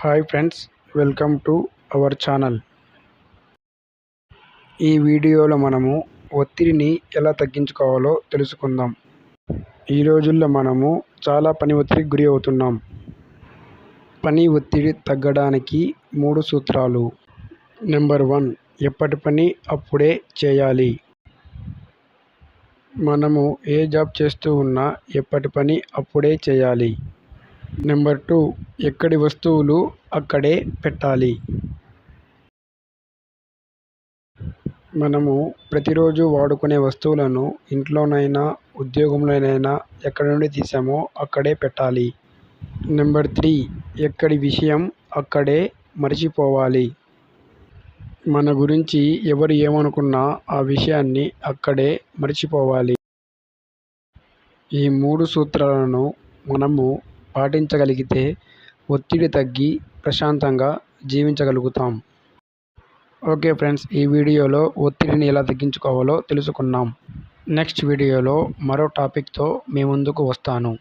Hi friends, welcome to our channel. ఈ వీడియోలో మనము ఒత్తిడిని ఎలా తగ్గించుకోవాలో తెలుసుకుందాం. ఈ రోజుల్లో మనము చాలా పని ఒత్తిడికి గురి అవుతున్నాం. పని ఒత్తిడి తగ్గడానికి 3 సూత్రాలు. నెంబర్ 1, ఎప్పటి పని అప్పుడే చేయాలి. మనము ఏ జాబ్ చేస్తూ ఉన్నా ఎప్పటి పని అప్పుడే చేయాలి. నెంబర్ 2, ఎక్కడి వస్తువులు అక్కడే పెట్టాలి. మనము ప్రతిరోజు వాడుకునే వస్తువులను ఇంట్లోనైనా ఉద్యోగంలోనైనా ఎక్కడి నుండి తీసామో అక్కడే పెట్టాలి. నెంబర్ 3, ఎక్కడి విషయం అక్కడే మర్చిపోవాలి. మన గురించి ఎవరు ఏమనుకున్నా ఆ విషయాన్ని అక్కడే మర్చిపోవాలి. ఈ 3 సూత్రాలను మనము పాటించగలిగితే ఒత్తిడి తగ్గి ప్రశాంతంగా జీవించగలుగుతాం. ఓకే ఫ్రెండ్స్, ఈ వీడియోలో ఒత్తిడిని ఎలా తగ్గించుకోవాలో తెలుసుకున్నాం. నెక్స్ట్ వీడియోలో మరో టాపిక్తో మీ ముందుకు వస్తాను.